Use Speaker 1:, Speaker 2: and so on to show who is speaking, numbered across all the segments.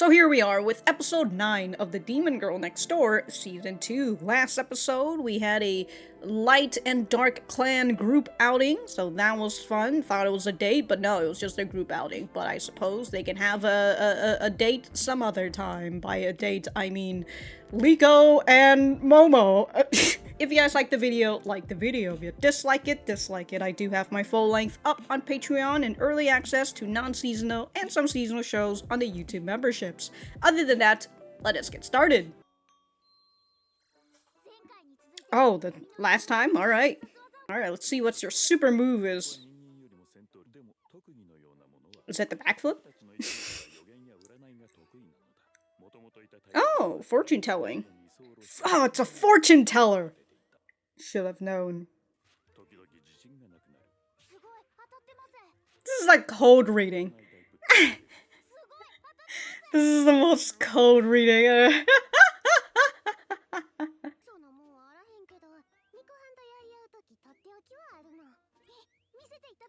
Speaker 1: So here we are with episode 9 of The Demon Girl Next Door, season 2. Last episode, we had a light and dark clan group outing, so that was fun. Thought it was a date, but no, it was just a group outing. But I suppose they can have a date some other time. By a date, I mean Lico and Momo. If you guys like the video, like the video. If you dislike it, dislike it. I do have my full length up on Patreon and early access to non-seasonal and some seasonal shows on the YouTube memberships. Other than that, let us get started. Oh, the last time? Alright. Alright, let's see what your super move is. Is that the backflip? Oh, fortune telling. Oh, it's a fortune teller! Should have known. This is like code reading. This is the most code reading.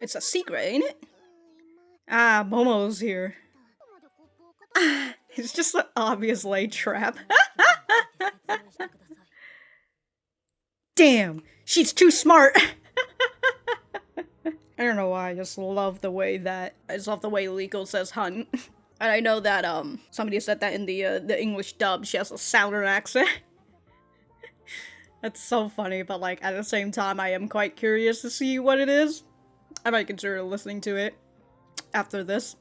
Speaker 1: It's a secret, ain't it? Ah, Momo's here. It's just an obvious lay trap. Damn, she's too smart. I don't know why, I just love the way Lico says hunt. And I know that somebody said that in the English dub, she has a southern accent. That's so funny, but like at the same time I am quite curious to see what it is. I might consider listening to it after this.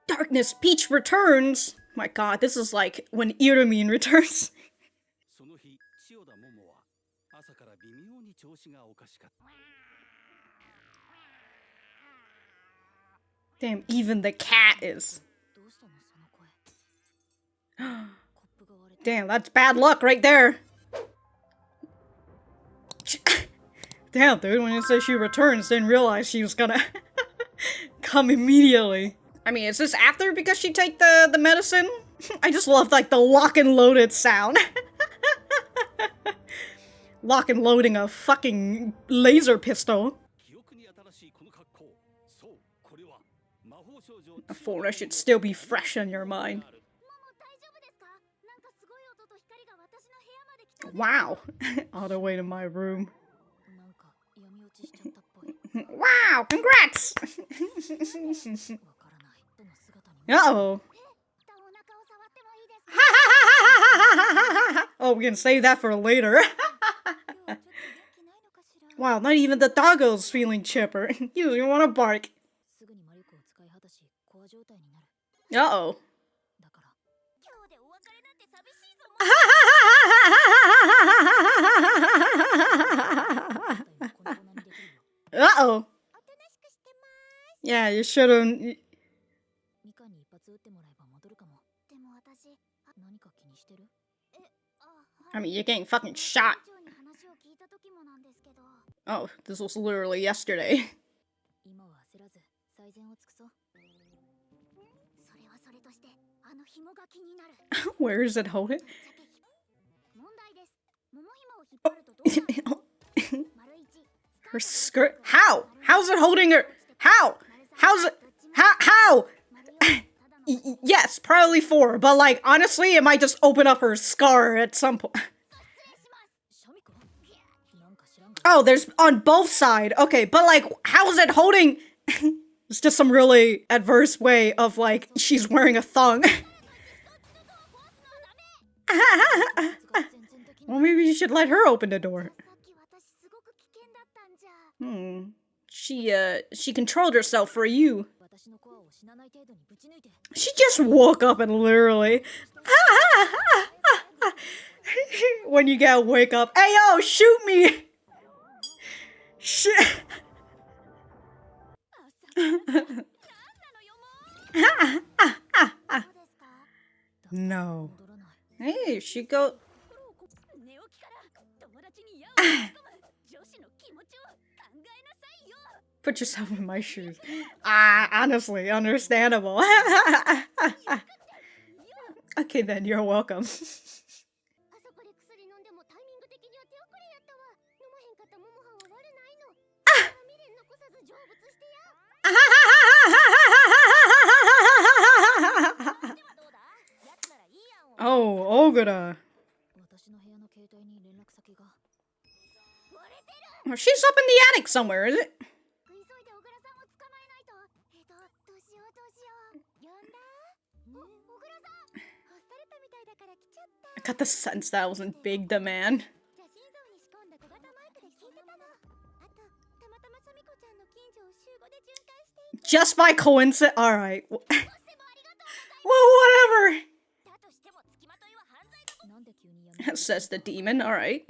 Speaker 1: Darkness Peach returns! My god, this is like when Iramin returns. Damn, even the cat is. Damn, that's bad luck right there. Damn, dude, when you say she returns, didn't realize she was gonna come immediately. I mean, is this after because she take the medicine? I just love, like, the lock and loaded sound. Lock and loading a fucking laser pistol. A formula should still be fresh in your mind. Wow. All the way to my room. Wow, congrats! Uh-oh. Oh, we can save that for later. Wow, not even the doggo's feeling chipper. You don't even want to bark. Uh-oh. Uh-oh. Yeah, you shouldn't. I mean, you're getting fucking shot. Oh, this was literally yesterday. Where is it holding? Oh. Her skirt? How? How's it holding her? How? How's it? How? Yes, probably 4, but like, honestly, it might just open up her scar at some point. Oh, there's on both sides. Okay, but like, how is it holding? It's just some really adverse way of like, she's wearing a thong. Well, maybe you should let her open the door. She controlled herself for you. She just woke up and literally... When you gotta wake up, hey yo, shoot me! Shit. No. Hey, she go... Put yourself in my shoes. Honestly, understandable. Okay then, you're welcome. Ogura. Oh, she's up in the attic somewhere, is it? I got the sense that wasn't big demand. Just by coincidence? Alright. Well, whatever. Says the demon, alright.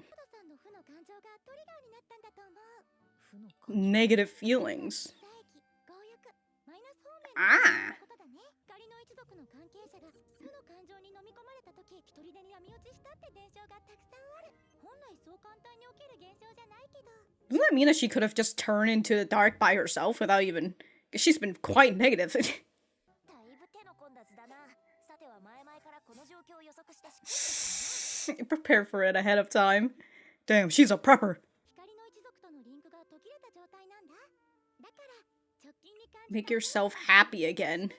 Speaker 1: Negative feelings. Ah. Doesn't that mean that she could have just turned into the dark by herself without even... She's been quite negative. Prepare for it ahead of time. Damn, she's a prepper. Make yourself happy again.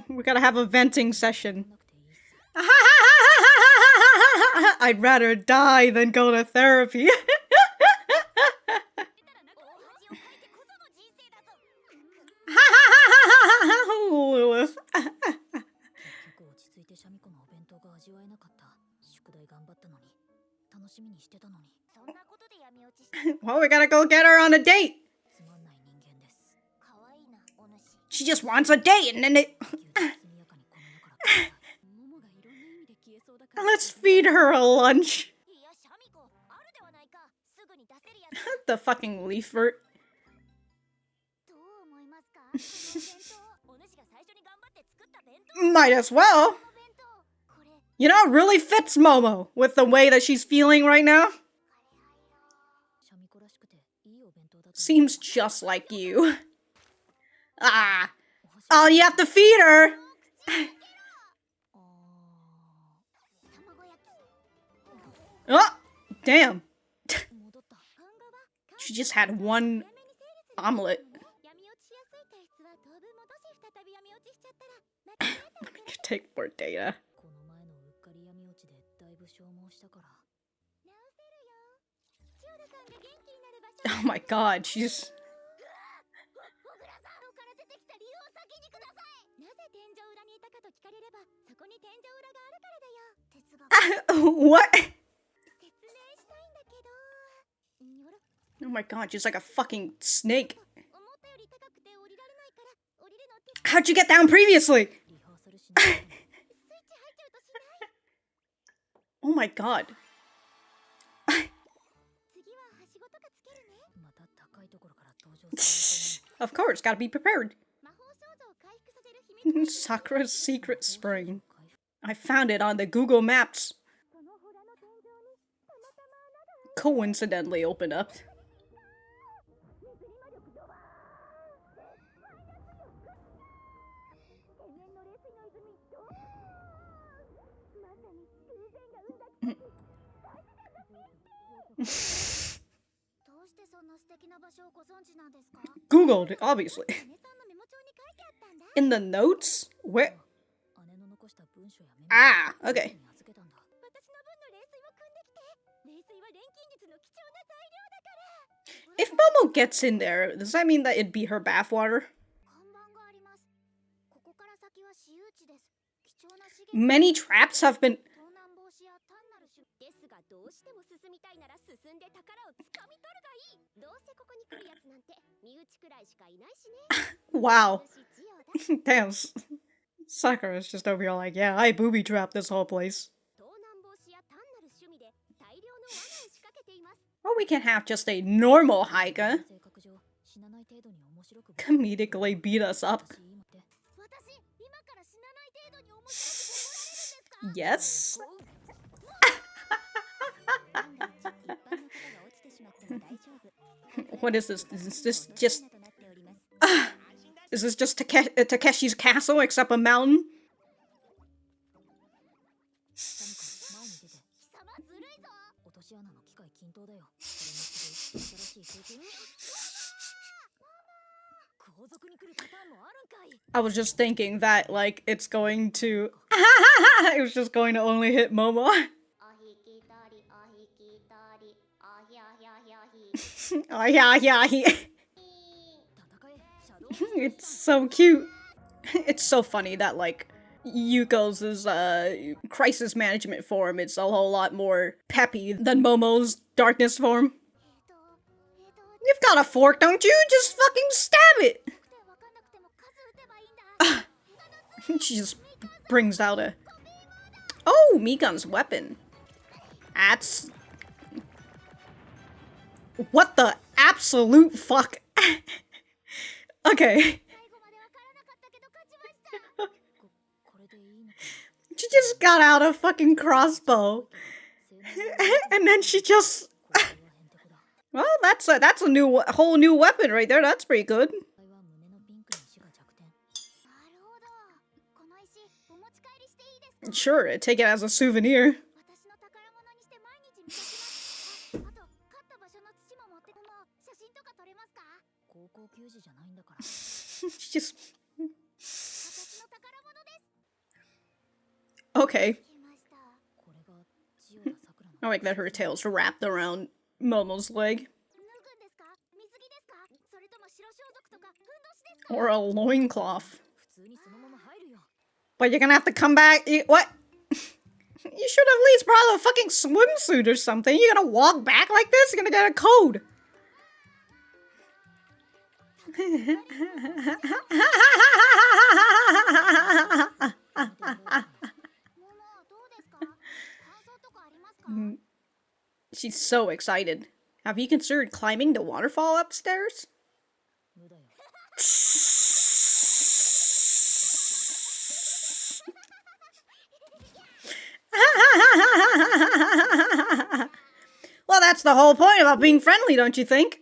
Speaker 1: We gotta have a venting session. I'd rather die than go to therapy. Lilith. Well, we gotta go get her on a date. She just wants a date, and then it... Let's feed her a lunch. The fucking leafert. Might as well. You know, it really fits Momo with the way that she's feeling right now. Seems just like you. Ah. Oh, you have to feed her. Oh, damn. She just had one omelet. Let me take more data. Oh my god, she's... What? Oh my god, she's like a fucking snake. How'd you get down previously? Oh my god. Of course, gotta be prepared. Sakura's secret spring. I found it on the Google Maps. Coincidentally opened up. Googled, obviously. In the notes? Where? Ah, okay. If Momo gets in there, does that mean that it'd be her bathwater? Many traps have been... Wow. Damn. Sakura's just over here like, yeah, I booby-trapped this whole place. Well, we can have just a normal Haika. Comedically beat us up. Yes? What is this? Is this just... is this just Takeshi's castle except a mountain? I was just thinking that, like, it's going to... it was just going to only hit Momo. Oh, yeah. It's so cute. It's so funny that, like, Yuko's crisis management form is a whole lot more peppy than Momo's darkness form. You've got a fork, don't you? Just fucking stab it! She just brings out a... Oh, Mikan's weapon. That's... What the absolute fuck? Okay. She just got out a fucking crossbow. And then she just... Well, that's a whole new weapon right there. That's pretty good. Sure, take it as a souvenir. She just... Okay. I like that her tail's wrapped around Momo's leg. Or a loincloth. But you're gonna have to come back. What? You should have at least brought a fucking swimsuit or something. You're gonna walk back like this? You're gonna get a code. She's so excited. Have you considered climbing the waterfall upstairs? Well, that's the whole point about being friendly, don't you think?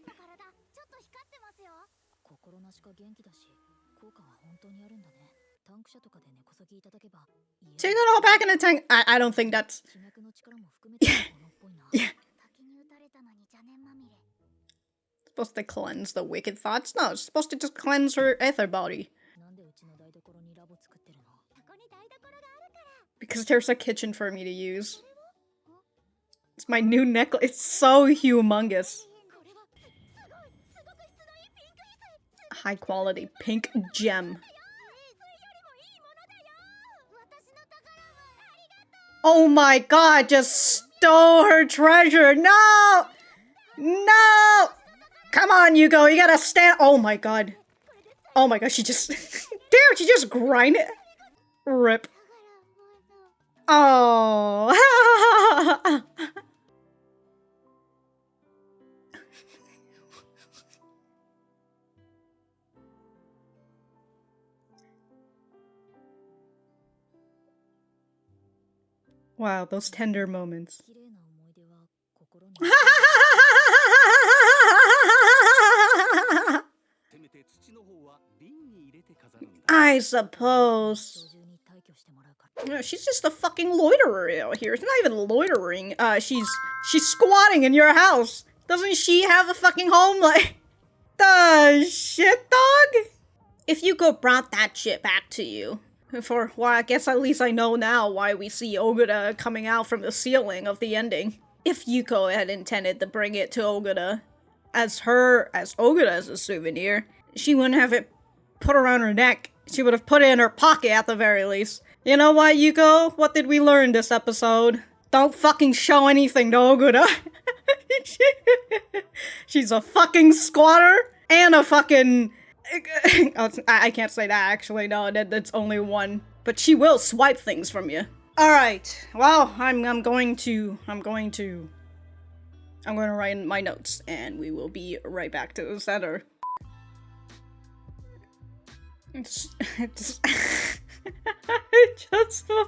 Speaker 1: Take it all back in the tank. I don't think that's... Yeah. Supposed to cleanse the wicked thoughts? No, it's supposed to just cleanse her ether body. Because there's a kitchen for me to use. It's my new necklace. It's so humongous. High quality pink gem. Oh my god, just stole her treasure. No! No! Come on, Yuko, you gotta stand. Oh my god. Oh my god, she just... Damn, she just grinded. Rip. Oh. Wow, those tender moments. I suppose. No, she's just a fucking loiterer out here. It's not even loitering. She's squatting in your house. Doesn't she have a fucking home? Like, the shit, dog? If Yuko brought that shit back to you, well, I guess at least I know now why we see Ogura coming out from the ceiling of the ending. If Yuko had intended to bring it to Ogura as Ogura as a souvenir, she wouldn't have it put around her neck. She would have put it in her pocket at the very least. You know what, Yuko? What did we learn this episode? Don't fucking show anything to Ogura. She's a fucking squatter and a fucking... Oh, I can't say that actually, no, that's only one. But she will swipe things from you. Alright, well, I'm going to write in my notes, and we will be right back to the center. It just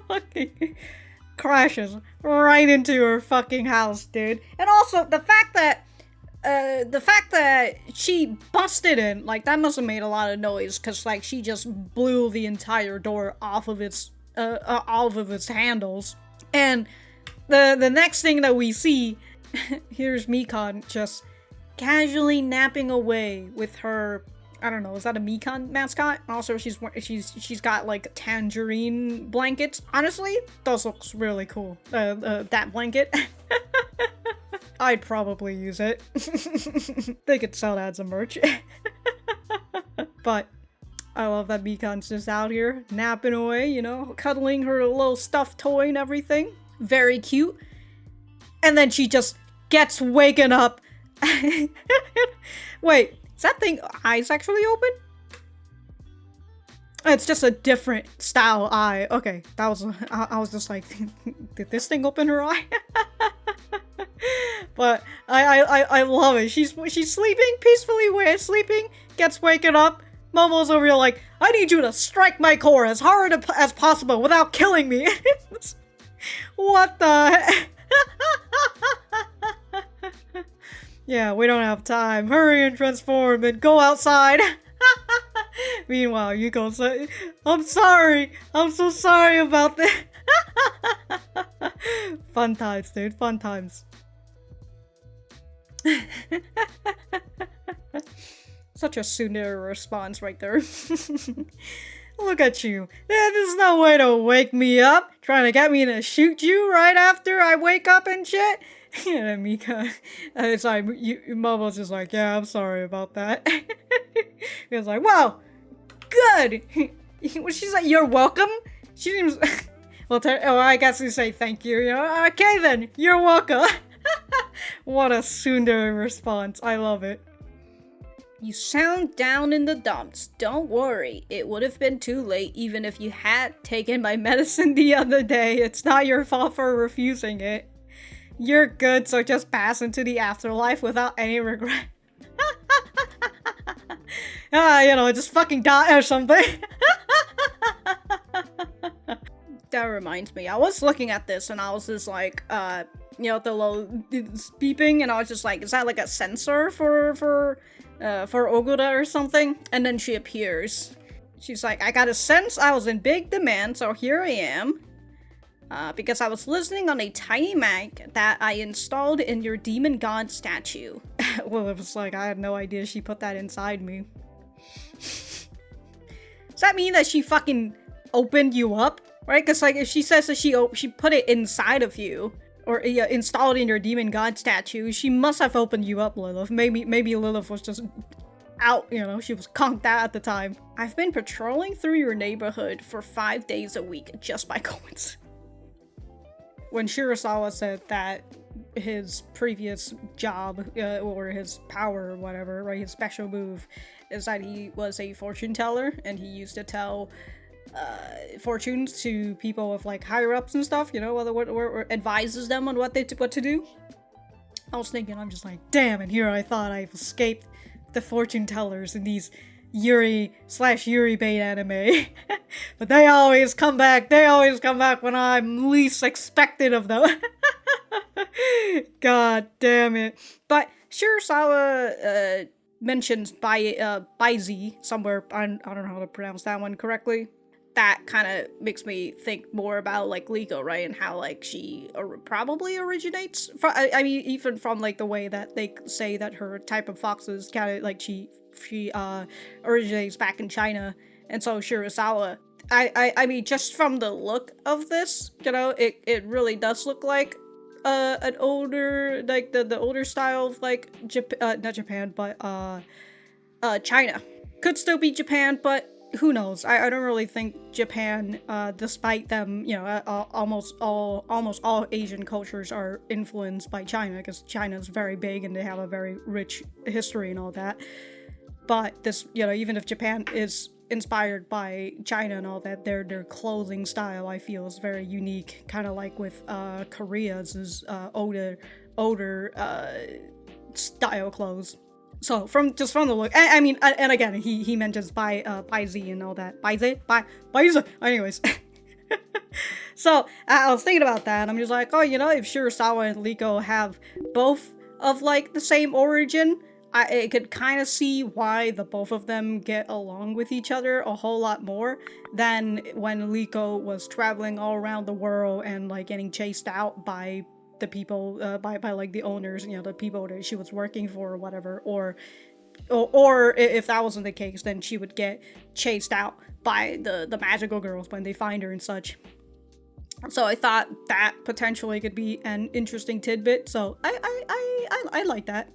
Speaker 1: fucking crashes right into her fucking house, dude. And also, the fact that she busted in, like, that must have made a lot of noise, because, like, she just blew the entire door off of its handles. And the next thing that we see, here's Mikan just casually napping away with her I don't know, is that a Mikan mascot? Also, she's got like tangerine blankets. Honestly, those looks really cool. That blanket. I'd probably use it. They could sell that as a merch. But I love that Mikan's just out here napping away, you know, cuddling her little stuffed toy and everything. Very cute. And then she just gets waken up. Wait, is that thing eyes actually open? It's just a different style eye. Okay, that was I was just like, did this thing open her eye? But I love it. She's sleeping peacefully, sleeping, gets waken up. Momo's over here like, I need you to strike my core as hard as possible without killing me. What the heck? Yeah, we don't have time. Hurry and transform and go outside. Meanwhile, Yuko says, I'm sorry. I'm so sorry about this. Fun times, dude. Fun times. Such a tsundere response right there. Look at you. There's no way to wake me up. Trying to get me to shoot you right after I wake up and shit. And Mika, sorry, Momo's just like, yeah, I'm sorry about that. He was like, wow, good. She's like, you're welcome. She seems, well, I guess we say thank you, you know? Okay then, you're welcome. What a tsundere response. I love it. You sound down in the dumps. Don't worry, it would have been too late even if you had taken my medicine the other day. It's not your fault for refusing it. You're good, so just pass into the afterlife without any regret. You know, just fucking die or something. That reminds me, I was looking at this and I was just like, you know, the little beeping, and I was just like, is that like a sensor for Ogura or something? And then she appears. She's like, I got a sense I was in big demand, so here I am. Because I was listening on a tiny mic that I installed in your demon god statue. Well, it was like, I had no idea she put that inside me. Does that mean that she fucking opened you up? Right? Because like, if she says that she put it inside of you, or installed in your demon god statue, she must have opened you up, Lilith. Maybe Lilith was just out, you know, she was conked out at the time. I've been patrolling through your neighborhood for 5 days a week, just by coincidence. When Shirosawa said that his previous job, or his power or whatever, right, his special move, is that he was a fortune teller, and he used to tell fortunes to people with like higher ups and stuff, you know, or advises them on what to do. I was thinking, I'm just like, damn, and here I thought I've escaped the fortune tellers in these Yuri/Yuri bait anime. But they always come back when I'm least expected of them. God damn it. But Shirosawa mentions Baizi somewhere, I don't know how to pronounce that one correctly. That kind of makes me think more about like Lico, right? And how like she probably originates from, I mean, even from like the way that they say that her type of fox is kind of like she originates back in China. And so Shirosawa, I mean, just from the look of this, you know, it really does look like an older, like the older style of like not Japan, but China. Could still be Japan, but who knows? I don't really think Japan, despite them, you know, almost all Asian cultures are influenced by China, because China's very big and they have a very rich history and all that. But this, you know, even if Japan is inspired by China and all that, their clothing style, I feel, is very unique, kind of like with Korea's is older style clothes. So from the look, I mean, and again, he mentions Baizi and all that. Baizi. Anyways, so I was thinking about that, and I'm just like, oh, you know, if Shirosawa and Lico have both of like the same origin, I could kind of see why the both of them get along with each other a whole lot more than when Lico was traveling all around the world and like getting chased out by the people, by like the owners, you know, the people that she was working for or whatever, or Or if that wasn't the case, then she would get chased out by the magical girls when they find her and such. So I thought that potentially could be an interesting tidbit. So I like that.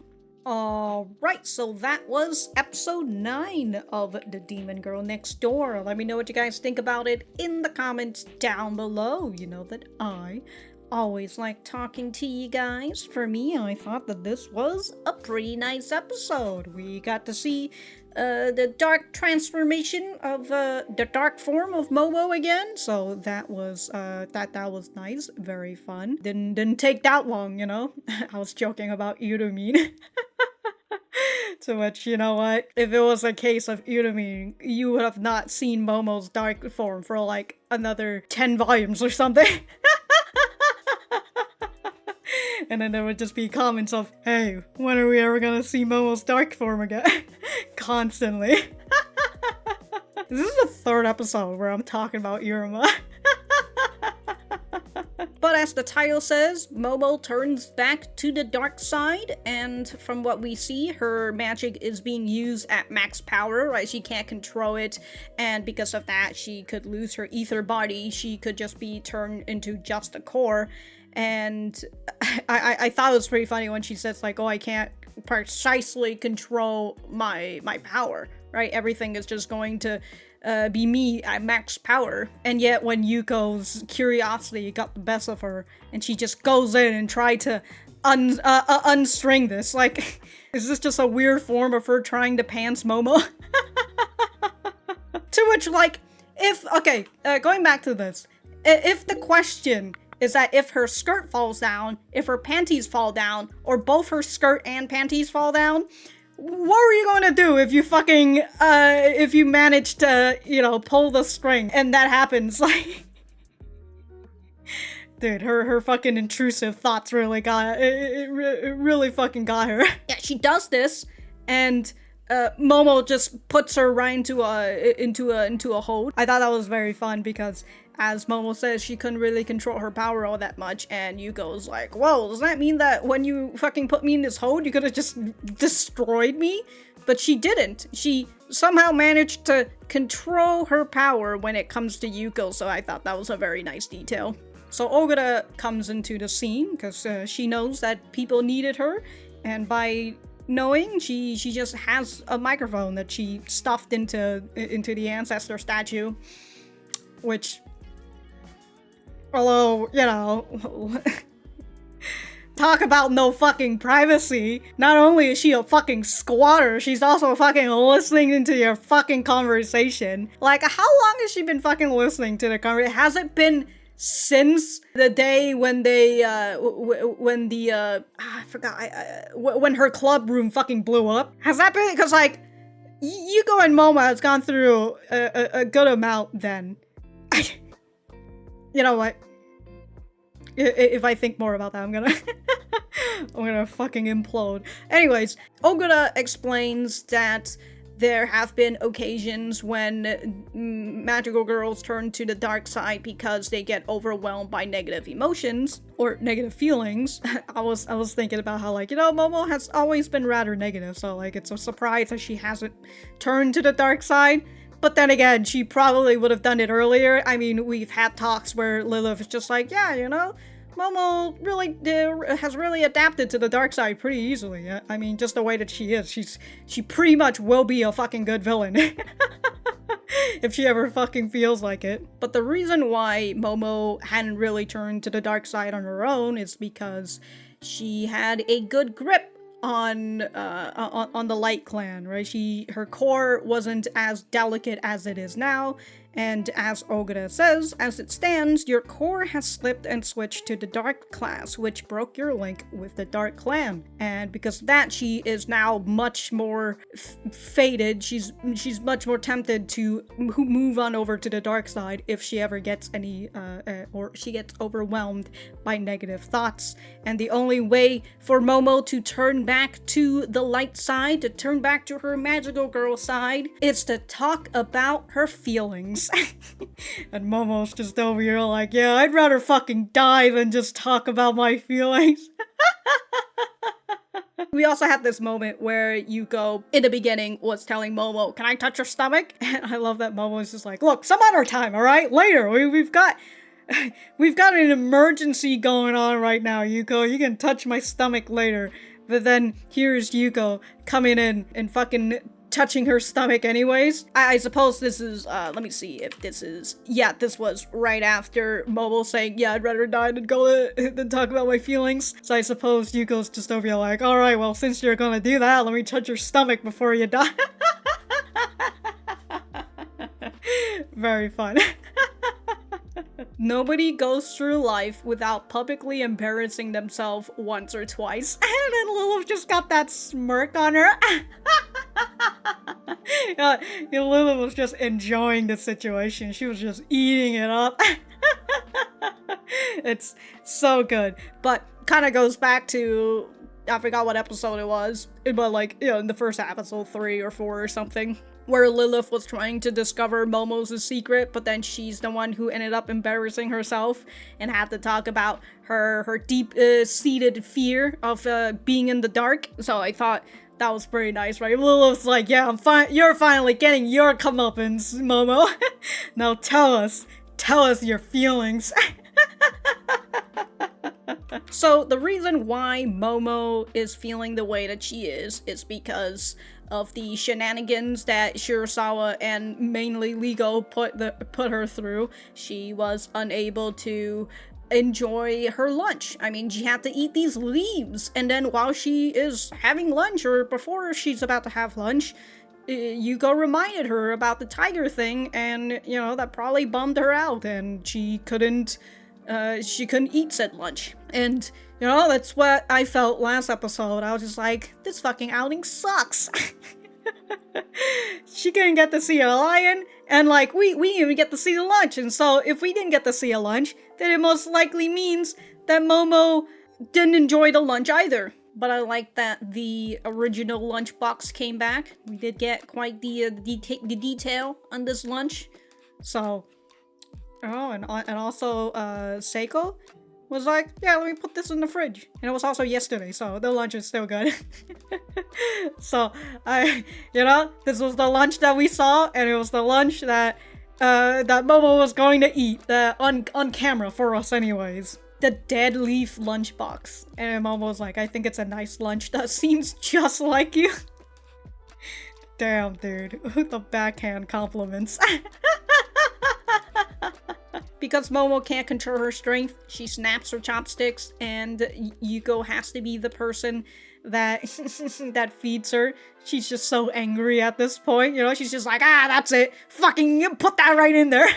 Speaker 1: Alright, so that was episode 9 of The Demon Girl Next Door. Let me know what you guys think about it in the comments down below. You know that I always like talking to you guys. For me, I thought that this was a pretty nice episode. We got to see the dark transformation of the dark form of Momo again, so that was that was nice, very fun. Didn't take that long, you know. I was joking about Udomine. To which, you know what? If it was a case of Udomine, you would have not seen Momo's dark form for like another 10 volumes or something. And then there would just be comments of, hey, when are we ever gonna see Momo's dark form again? Constantly. This is the 3rd episode where I'm talking about Iruma. But as the title says, Momo turns back to the dark side, and from what we see, her magic is being used at max power, right? She can't control it, and because of that, she could lose her ether body. She could just be turned into just a core. And I thought it was pretty funny when she says like, oh, I can't precisely control my power, right? Everything is just going to be me at max power. And yet when Yuko's curiosity got the best of her and she just goes in and tried to unstring this, like, is this just a weird form of her trying to pants Momo? To which, like, going back to this, if the question is that if her skirt falls down, if her panties fall down, or both her skirt and panties fall down, what were you going to do if you fucking, if you managed to, you know, pull the string and that happens? Like, dude, her fucking intrusive thoughts really got, it really fucking got her. Yeah, she does this, and Momo just puts her right into a hold. I thought that was very fun because, as Momo says, she couldn't really control her power all that much, and Yuko's like, whoa, does that mean that when you fucking put me in this hold, you could have just destroyed me? But she didn't. She somehow managed to control her power when it comes to Yuko, so I thought that was a very nice detail. So Ogura comes into the scene, because she knows that people needed her, and by knowing, she just has a microphone that she stuffed into the ancestor statue, which, although, you know, talk about no fucking privacy. Not only is she a fucking squatter, she's also fucking listening into your fucking conversation. Like, how long has she been fucking listening to the conversation? Has it been since the day when they, when her club room fucking blew up? Has that been, because, like, Yuko and Momo has gone through a good amount then. You know what? If I think more about that, I'm gonna I'm gonna fucking implode. Anyways, Ogura explains that there have been occasions when magical girls turn to the dark side because they get overwhelmed by negative emotions or negative feelings. I was thinking about how, like, you know, Momo has always been rather negative, so like it's a surprise that she hasn't turned to the dark side. But then again, she probably would have done it earlier. I mean, we've had talks where Lilith is just like, yeah, you know, Momo really has really adapted to the dark side pretty easily. I mean, just the way that she is. She pretty much will be a fucking good villain. If she ever fucking feels like it. But the reason why Momo hadn't really turned to the dark side on her own is because she had a good grip on the Light Clan, right? Her core wasn't as delicate as it is now, and as Ogura says, as it stands, your core has slipped and switched to the Dark class, which broke your link with the Dark Clan. And because of that, she is now much more fated. She's much more tempted to move on over to the dark side if she ever gets any, or she gets overwhelmed by negative thoughts. And the only way for Momo to turn back to the light side, to turn back to her magical girl side, is to talk about her feelings. And Momo's just over here like, yeah, I'd rather fucking die than just talk about my feelings. We also had this moment where Yuko, in the beginning, was telling Momo, "Can I touch your stomach?" And I love that Momo is just like, "Look, some other time, alright? Later, we've got an emergency going on right now, Yuko. You can touch my stomach later." But then here's Yuko coming in and fucking touching her stomach anyways. I suppose this is, let me see if this is, yeah, this was right after Momo saying, "Yeah, I'd rather die than talk about my feelings." So I suppose Yuko's just over here like, "Alright, well, since you're gonna do that, let me touch your stomach before you die." Very fun. Nobody goes through life without publicly embarrassing themselves once or twice. And then Lilith just got that smirk on her. Lilith was just enjoying the situation. She was just eating it up. It's so good. But kind of goes back to, I forgot what episode it was, but like, you know, in the first episode 3 or 4 or something, where Lilith was trying to discover Momo's secret, but then she's the one who ended up embarrassing herself and had to talk about her deep-seated fear of being in the dark. So I thought that was pretty nice, right? Lilith's like, "Yeah, I'm fine. You're finally getting your comeuppance, Momo. Now tell us your feelings." So the reason why Momo is feeling the way that she is because of the shenanigans that Shirosawa and mainly Lico put her through. She was unable to enjoy her lunch. I mean, she had to eat these leaves, and then while she is having lunch, or before she's about to have lunch, Yuko reminded her about the tiger thing, and, you know, that probably bummed her out, and she couldn't eat said lunch. And, you know, that's what I felt last episode. I was just like, this fucking outing sucks. She couldn't get to see a lion, and like, we didn't even get to see the lunch. And so if we didn't get to see a lunch, then it most likely means that Momo didn't enjoy the lunch either. But I like that the original lunchbox came back. We did get quite the detail on this lunch. So, oh, and also Seiko was like, "Yeah, let me put this in the fridge." And it was also yesterday, so the lunch is still good. So, this was the lunch that we saw, and it was the lunch that Momo was going to eat, on camera for us anyways. The dead leaf lunchbox. And Momo was like, "I think it's a nice lunch that seems just like you." Damn, dude. The backhand compliments. Because Momo can't control her strength, she snaps her chopsticks, and Yuko has to be the person that that feeds her. She's just so angry at this point, you know? She's just like, "That's it. Fucking put that right in there."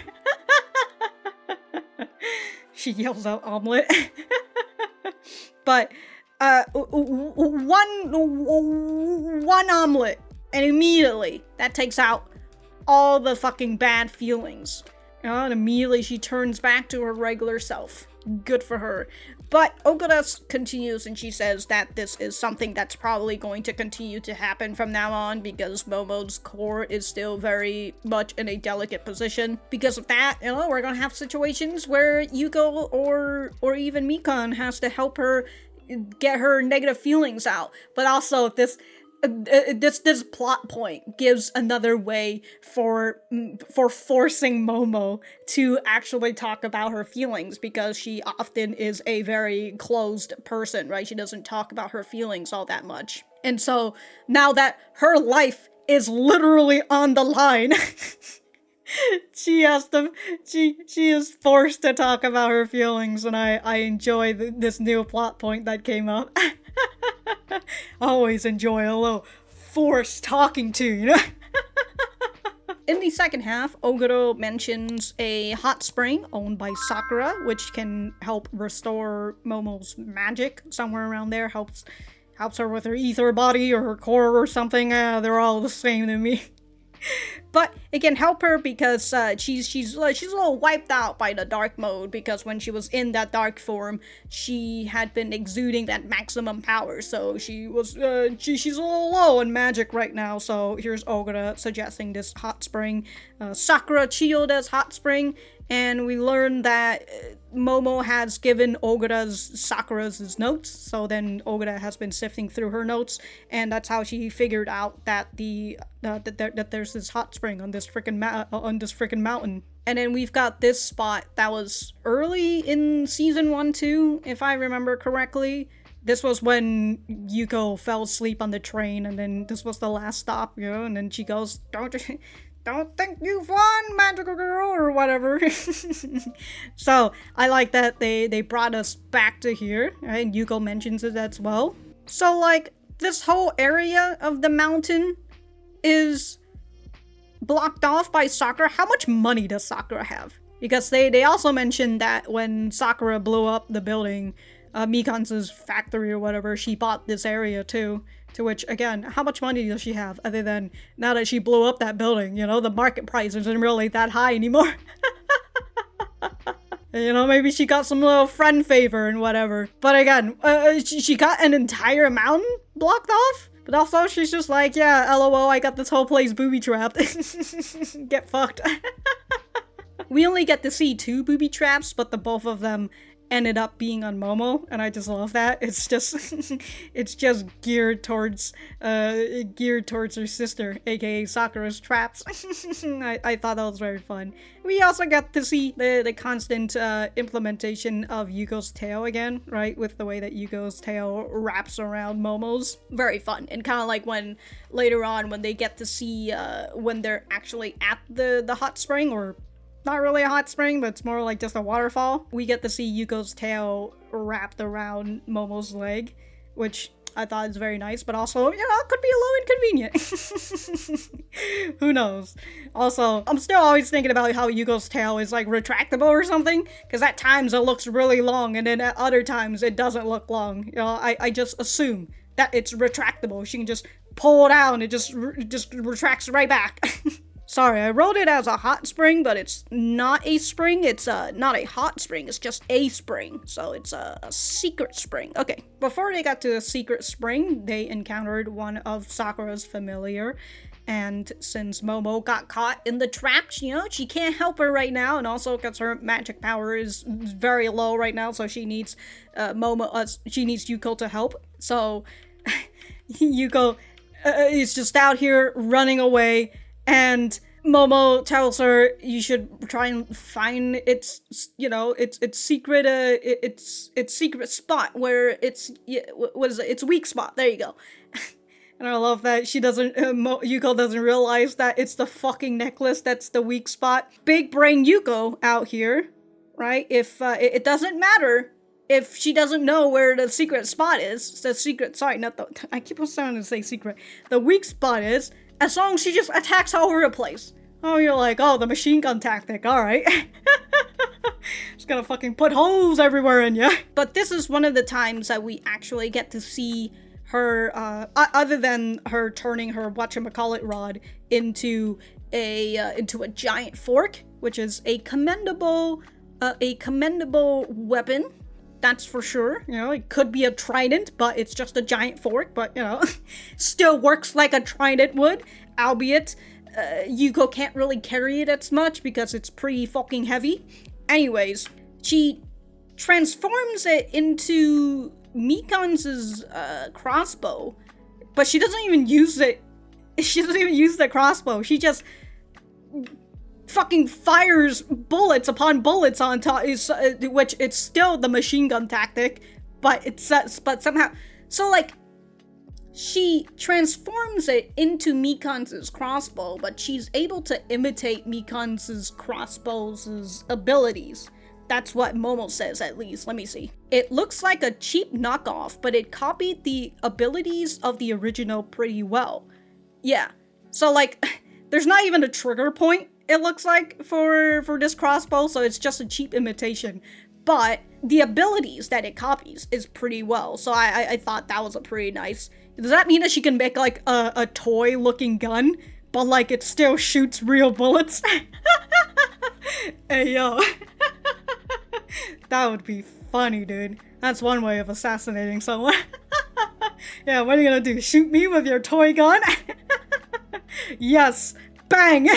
Speaker 1: She yells out omelet. But one omelet, and immediately that takes out all the fucking bad feelings. And immediately she turns back to her regular self. Good for her. But Ogura continues, and she says that this is something that's probably going to continue to happen from now on, because Momo's core is still very much in a delicate position. Because of that, you know, we're gonna have situations where Yuko or even Mikan has to help her get her negative feelings out. But also this plot point gives another way for forcing Momo to actually talk about her feelings, because she often is a very closed person, right? She doesn't talk about her feelings all that much. And so now that her life is literally on the line, she is forced to talk about her feelings, and I enjoy this new plot point that came up. Always enjoy a little forced talking to, you know? In the second half, Ogura mentions a hot spring owned by Sakura, which can help restore Momo's magic. Somewhere around there, helps her with her ether body or her core or something. They're all the same to me. But it can help her because she's a little wiped out by the dark mode, because when she was in that dark form, she had been exuding that maximum power. So she's a little low in magic right now. So here's Ogura suggesting this hot spring, Sakura Chiyoda's hot spring, And we learn that Momo has given Sakura's notes, so then Ogura has been sifting through her notes, and that's how she figured out that that there's this hot spring on this freaking mountain. And then we've got this spot that was early in season 1-2, if I remember correctly. This was when Yuko fell asleep on the train, and then this was the last stop, you know, and then she goes, don't think you've won, magical girl, or whatever. So, I like that they brought us back to here, right? And Yuko mentions it as well. So, like, this whole area of the mountain is blocked off by Sakura. How much money does Sakura have? Because they also mentioned that when Sakura blew up the building, Mikan's factory or whatever, she bought this area too. To which, again, how much money does she have other than now that she blew up that building? You know, the market price isn't really that high anymore. You know, maybe she got some little friend favor and whatever. But again, she got an entire mountain blocked off? But also, she's just like, yeah, lol, I got this whole place booby-trapped. Get fucked. We only get to see 2 booby traps, but the both of them ended up being on Momo, and I just love that. It's just it's just geared towards her sister, aka Sakura's traps. I thought that was very fun. We also got to see the constant implementation of Yuko's tail again, right? With the way that Yuko's tail wraps around Momo's. Very fun. And kind of like when later on when they get to see when they're actually at the hot spring, or not really a hot spring, but it's more like just a waterfall. We get to see Yuko's tail wrapped around Momo's leg, which I thought is very nice, but also, you know, it could be a little inconvenient. Who knows? Also, I'm still always thinking about how Yuko's tail is like retractable or something, because at times it looks really long, and then at other times it doesn't look long. You know, I just assume that it's retractable. She can just pull it out and it just retracts right back. Sorry, I wrote it as a hot spring, but it's not a spring. It's not a hot spring. It's just a spring. So it's a secret spring. Okay, before they got to the secret spring, they encountered one of Sakura's familiar. And since Momo got caught in the traps, you know, she can't help her right now. And also because her magic power is very low right now. So she needs she needs Yuko to help. So Yuko is just out here running away. And Momo tells her you should try and find its, you know, its secret, its secret spot where its weak spot. There you go. And I love that she doesn't, Yuko doesn't realize that it's the fucking necklace that's the weak spot. Big brain Yuko out here, right? If it doesn't matter if she doesn't know where the secret spot is. The secret, sorry, not the, I keep on starting to say secret. The weak spot is. As long as she just attacks all over the place. Oh, you're like, oh, the machine gun tactic, alright. Just gonna fucking put holes everywhere in ya. But this is one of the times that we actually get to see her, other than her turning her whatchamacallit rod into a giant fork, which is a commendable weapon. That's for sure. You know, it could be a trident, but it's just a giant fork, but, you know, still works like a trident would, albeit Yuko can't really carry it as much because it's pretty fucking heavy. Anyways, she transforms it into Mikan's crossbow, but she doesn't even use it. She doesn't even use the crossbow. She just fucking fires bullets upon bullets on top, which it's still the machine gun tactic, but but somehow, so like, she transforms it into Mikan's crossbow, but she's able to imitate Mikan's crossbow's abilities. That's what Momo says, at least. Let me see. It looks like a cheap knockoff, but it copied the abilities of the original pretty well. Yeah, so like, there's not even a trigger point, it looks like, for this crossbow, so it's just a cheap imitation. But the abilities that it copies is pretty well, so I thought that was a pretty nice. Does that mean that she can make, like, a toy-looking gun, but, like, it still shoots real bullets? Hey, yo. That would be funny, dude. That's one way of assassinating someone. Yeah, what are you gonna do? Shoot me with your toy gun? Yes! Bang!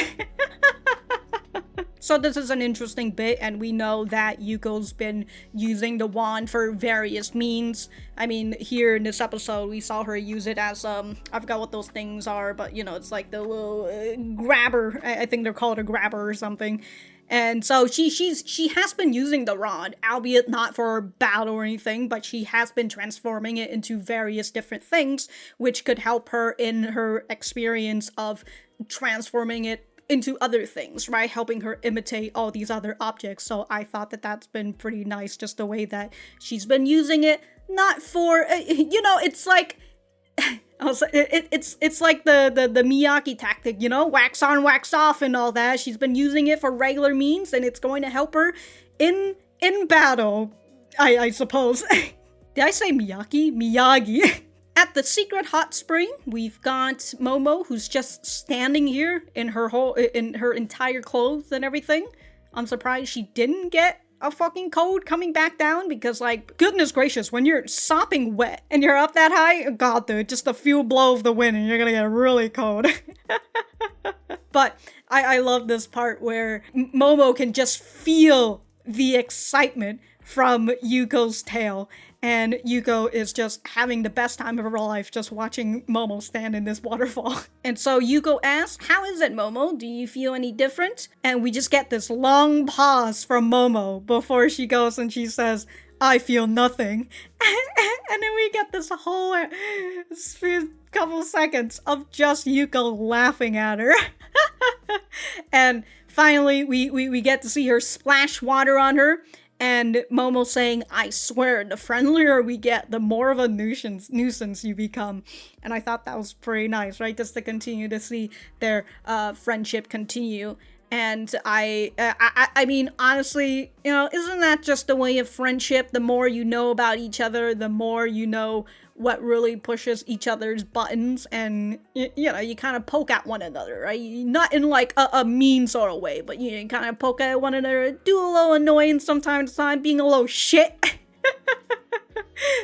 Speaker 1: So this is an interesting bit, and we know that Yuko's been using the wand for various means. I mean, here in this episode, we saw her use it as, I forgot what those things are, but, you know, it's like the little grabber. I think they're called a grabber or something. And so she has been using the rod, albeit not for battle or anything, but she has been transforming it into various different things, which could help her in her experience of transforming it into other things, right? Helping her imitate all these other objects. So I thought that that's been pretty nice, just the way that she's been using it. Not for, you know, it's like, it's like the Miyagi tactic, you know, wax on, wax off and all that. She's been using it for regular means, and it's going to help her in battle, I suppose. Did I say Miyagi? Miyagi. At the secret hot spring, we've got Momo, who's just standing here in her entire clothes and everything. I'm surprised she didn't get a fucking cold coming back down, because, like, goodness gracious, when you're sopping wet and you're up that high, god, dude, just a few blow of the wind and you're gonna get really cold. But I love this part where Momo can just feel the excitement from Yuko's tail, and Yuko is just having the best time of her life just watching Momo stand in this waterfall. And so Yuko asks, "How is it, Momo? Do you feel any different?" And we just get this long pause from Momo before she goes and she says, "I feel nothing." And then we get this whole couple seconds of just Yuko laughing at her. And finally, we get to see her splash water on her. And Momo saying, "I swear, the friendlier we get, the more of a nuisance you become." And I thought that was pretty nice, right? Just to continue to see their friendship continue. And I mean, honestly, you know, isn't that just the way of friendship? The more you know about each other, the more you know what really pushes each other's buttons, and you know, you kind of poke at one another, right? Not in like a mean sort of way, but you kind of poke at one another, do a little annoying sometimes, being a little shit.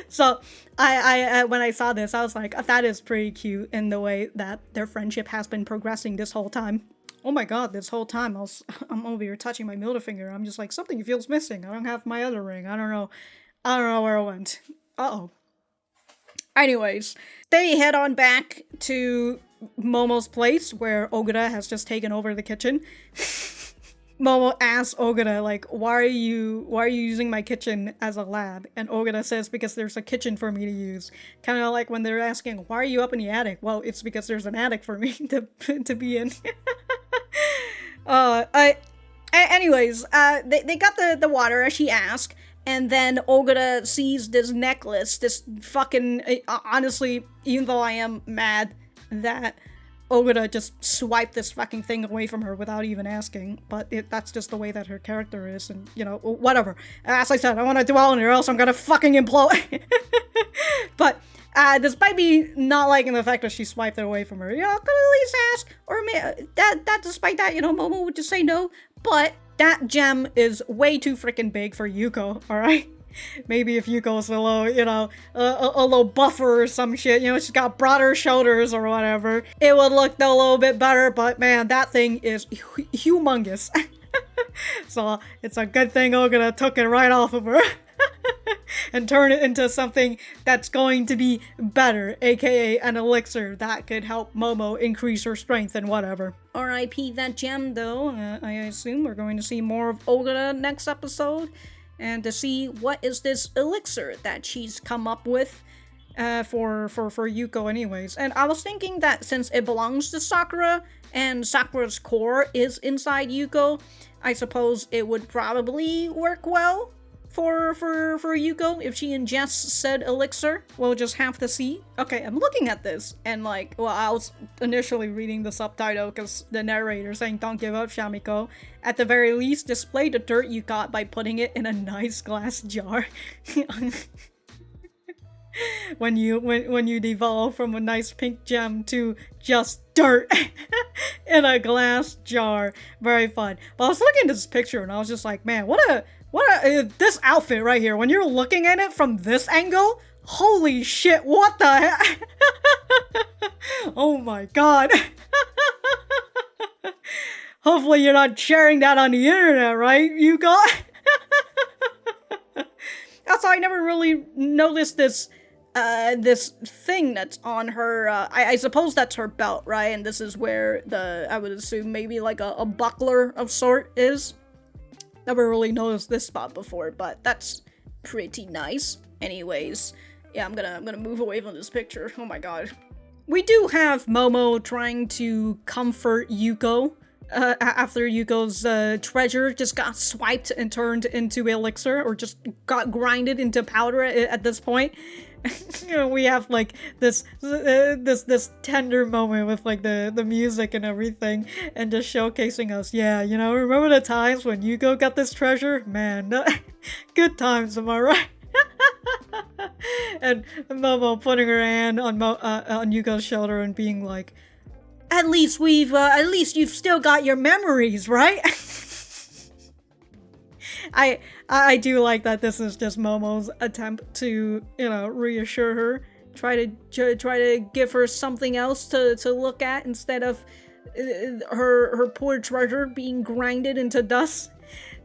Speaker 1: So I when I saw this, I was like, that is pretty cute in the way that their friendship has been progressing this whole time. Oh my god, this whole time I'm over here touching my middle finger. I'm just like, something feels missing. I don't have my other ring. I don't know where it went. Uh-oh. Anyways, they head on back to Momo's place, where Ogura has just taken over the kitchen. Momo asks Ogura, like, why are you using my kitchen as a lab? And Ogura says, because there's a kitchen for me to use. Kind of like when they're asking, why are you up in the attic? Well, it's because there's an attic for me to be in. Anyways, they got the water as she asked. And then Ogura sees this necklace, this fucking, honestly, even though I am mad that Ogura just swiped this fucking thing away from her without even asking, but that's just the way that her character is, and, you know, whatever. As I said, I want to dwell on it or else I'm gonna fucking implode. But, despite me not liking the fact that she swiped it away from her, you know, could at least ask, or that despite that, you know, Momo would just say no, but that gem is way too freaking big for Yuko, alright? Maybe if Yuko's a little, you know, a little buffer or some shit, you know, she's got broader shoulders or whatever, it would look a little bit better, but man, that thing is humongous. So, it's a good thing Ogura took it right off of her. And turn it into something that's going to be better, aka an elixir that could help Momo increase her strength and whatever. R.I.P. that gem, though. I assume we're going to see more of Ogura next episode, and to see what is this elixir that she's come up with for Yuko anyways. And I was thinking that since it belongs to Sakura, and Sakura's core is inside Yuko, I suppose it would probably work well for Yuko if she ingests said elixir. We'll just have to see. Okay, I'm looking at this, and like, well, I was initially reading the subtitle because the narrator saying, "Don't give up, Shamiko. At the very least, display the dirt you got by putting it in a nice glass jar." when you devolve from a nice pink gem to just dirt in a glass jar. Very fun. But I was looking at this picture and I was just like, man, this outfit right here, when you're looking at it from this angle, holy shit, what the heck? Oh my god. Hopefully you're not sharing that on the internet, right, Yuko? Also, I never really noticed this this thing that's on her, I suppose that's her belt, right? And this is where I would assume maybe like a buckler of sort is. Never really noticed this spot before, but that's pretty nice. Anyways, yeah, I'm gonna move away from this picture. Oh my god. We do have Momo trying to comfort Yuko, after Yuko's treasure just got swiped and turned into elixir, or just got grinded into powder at this point. You know, we have like this tender moment with like the music and everything, and just showcasing us. Yeah, you know, remember the times when Yuko got this treasure? Man, good times, am I right? And Momo putting her hand on Yuko's shoulder and being like, at least you've still got your memories, right? I do like that this is just Momo's attempt to, you know, reassure her, try to give her something else to look at instead of her poor treasure being grinded into dust.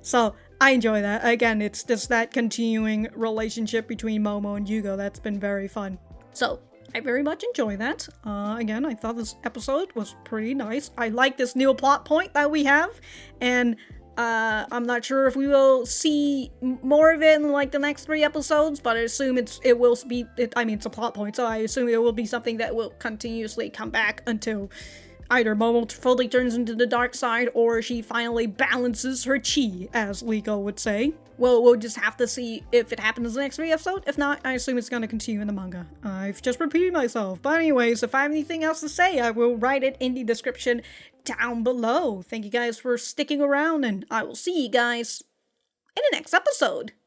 Speaker 1: So I enjoy that. Again, it's just that continuing relationship between Momo and Yuko that's been very fun. So I very much enjoy that. Again, I thought this episode was pretty nice. I like this new plot point that we have, and I'm not sure if we will see more of it in like the next 3 episodes, but I assume it's a plot point, so I assume it will be something that will continuously come back until either Momo fully turns into the dark side, or she finally balances her chi, as Lico would say. Well, we'll just have to see if it happens in the next 3 episodes. If not, I assume it's gonna continue in the manga. I've just repeated myself. But anyways, if I have anything else to say, I will write it in the description down below. Thank you guys for sticking around, and I will see you guys in the next episode.